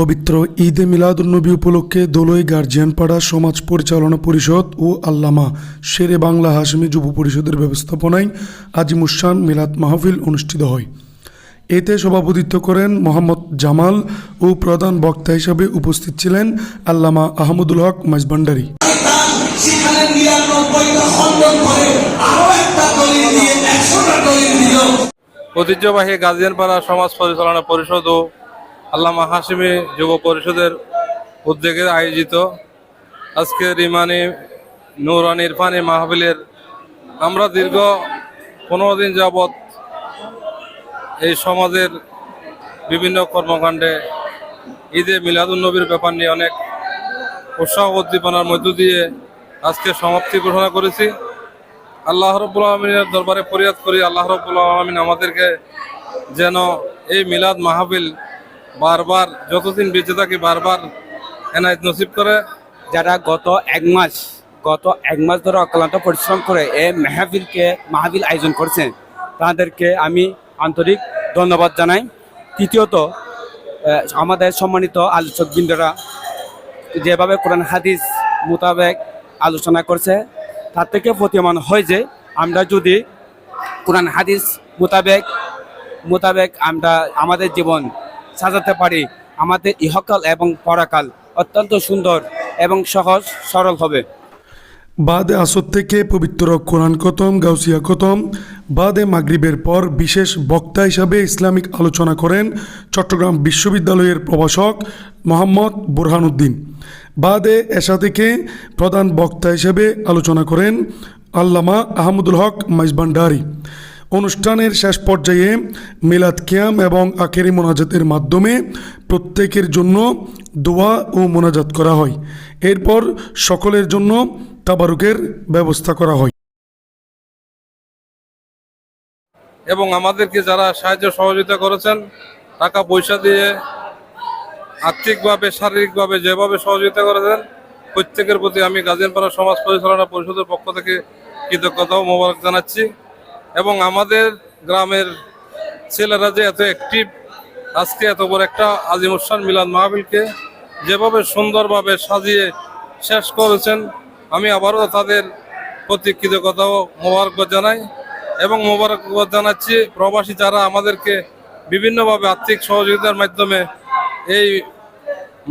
পবিত্র ঈদে মিলাদুন্নবী উপলক্ষে দোলই গার্জিয়ানপাড়া সমাজ পরিচালনা পরিষদ ও আল্লামা শেরে বাংলা হাশেমি যুব পরিষদের ব্যবস্থাপনায় আজিমুসান মিলাদ মাহফিল অনুষ্ঠিত হয়। এতে সভাপতিত্ব করেন মোহাম্মদ জামাল ও প্রধান বক্তা হিসাবে উপস্থিত ছিলেন আল্লামা আহমদুল হক মাঝভান্ডারী। ঐতিহ্যবাহী গার্জিয়ানপাড়া সমাজ পরিচালনা পরিষদ ও আল্লামা হাশেমি যুব পরিষদের উদ্যোগে আয়োজিত আজকের ইমানি নুরানি ইরফানি মাহফিলের আমরা দীর্ঘ 15 দিন যাবৎ এই সমাজের বিভিন্ন কর্মকাণ্ডে ঈদে মিলাদুন্নবীর ব্যাপার নিয়ে অনেক উৎসাহ উদ্দীপনার মধ্য দিয়ে আজকে সমাপ্তি ঘোষণা করেছি। আল্লাহ রাব্বুল আলামিনের দরবারে ফরিয়াদ করি, আল্লাহ রাব্বুল আলামিন আমাদেরকে যেন এই মিলাদ মাহফিল বারবার যতদিন বেঁচে থাকি বারবার এনায়েত নসিব করে। যারা গত এক মাস ধরে অক্লান্ত পরিশ্রম করে এই মাহফিল আয়োজন করছেন তাদেরকে আমি আন্তরিক ধন্যবাদ জানাই। তৃতীয়ত, আমাদের সম্মানিত আলোচকবৃন্দরা যেভাবে কোরআন হাদিস মোতাবেক আলোচনা করছে তার থেকে প্রতীয়মান হয় যে আমরা যদি কোরআন হাদিস মোতাবেক আমরা আমাদের জীবন সাজাতে পারি, আমাদের ইহকাল এবং পরকাল অত্যন্ত সুন্দর এবং সহজ সরল হবে। বাদে আসর থেকে পবিত্র কোরআন খতম, গাউসিয়া খতম, বাদে মাগরিবের পর বিশেষ বক্তা হিসাবে ইসলামিক আলোচনা করেন চট্টগ্রাম বিশ্ববিদ্যালয়ের প্রভাষক মোহাম্মদ বুরহানুদ্দিন। বাদে এশা থেকে প্রধান বক্তা হিসেবে আলোচনা করেন আল্লামা আহমদুল হক মাঝভান্ডারী। অনুষ্ঠানের শেষ পর্যায়ে মিলাদ কিয়াম এবং আখেরি মোনাজাতের মাধ্যমে প্রত্যেকের জন্য দোয়া ও মোনাজাত করা হয়। এরপর সকলের জন্য তাবারুকের ব্যবস্থা করা হয়। এবং আমাদেরকে যারা সাহায্য সহযোগিতা করেছেন টাকা পয়সা দিয়ে, আর্থিকভাবে, শারীরিকভাবে যেভাবে সহযোগিতা করেছেন প্রত্যেকের প্রতি আমি গার্জিয়ানপাড়া সমাজ পরিচালনা পরিষদের পক্ষ থেকে কৃতজ্ঞতা ও মোবারক জানাচ্ছি। এবং আমাদের গ্রামের ছেলেরা যে এত অ্যাক্টিভ, আজকে এত বড় একটা আজিমুসান মিলাদ মাহফিলকে যেভাবে সুন্দরভাবে সাজিয়ে শেষ করেছেন, আমি আবারও তাদের প্রতি কৃতজ্ঞতা ও মোবারকবাদ জানাই। এবং মোবারকবাদ জানাচ্ছি প্রবাসী যারা আমাদেরকে বিভিন্নভাবে আর্থিক সহযোগিতার মাধ্যমে এই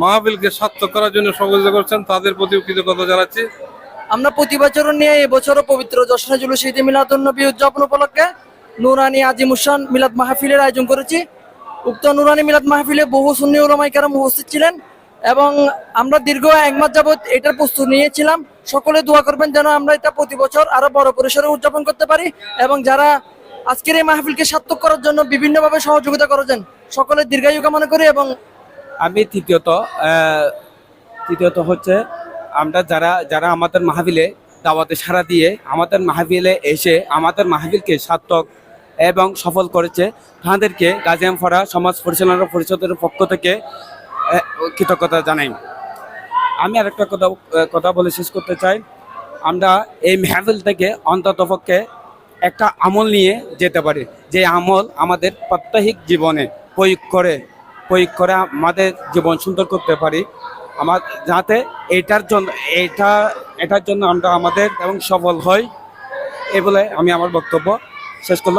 মাহফিলকে সার্থক করার জন্য সহযোগিতা করছেন, তাদের প্রতিও কৃতজ্ঞতা জানাচ্ছি। আমরা প্রতি বছর নিয়ে এবছরও পবিত্র জশ্নে জুলুস ঈদে মিলাদুন্নবী উদযাপন উপলক্ষে নুরানি আজিমুসান মিলাদ মাহফিলের আয়োজন করেছি। উক্ত নুরানি মিলাদ মাহফিলে বহু সুন্নি উলামায়ে কেরাম উপস্থিত ছিলেন এবং আমরা দীর্ঘ এক মাস যাবৎ এটার প্রস্তুতি নিয়েছিলাম। সকলে দোয়া করবেন যেন আমরা এটা প্রতি বছর আরো বড় পরিসরে উদযাপন করতে পারি এবং যারা আজকের এই মাহফিলকে সার্থক করার জন্য বিভিন্নভাবে সহযোগিতা করেছেন সকলের দীর্ঘায়ু কামনা করি। এবং আমি তৃতীয়ত হচ্ছে আমরা যারা আমাদের মাহফিলে দাওয়াতে সাড়া দিয়ে আমাদের মাহফিলে এসে আমাদের মাহফিলকে সার্থক এবং সফল করেছে তাদেরকে গার্জিয়ানপাড়া সমাজ পরিচালনা পরিষদের পক্ষ থেকে কৃতজ্ঞতা জানাই। আমি আরেকটা কথা বলে শেষ করতে চাই। আমরা এই মাহফিল থেকে অন্ততপক্ষে একটা আমল নিয়ে যেতে পারি, যে আমল আমাদের প্রাত্যহিক জীবনে প্রয়োগ করে আমাদের জীবন সুন্দর করতে পারি, যাতে এটার জন্য আমরা আমাদের এবং সফল হই। এই বলে আমি আমার বক্তব্য শেষ করলাম।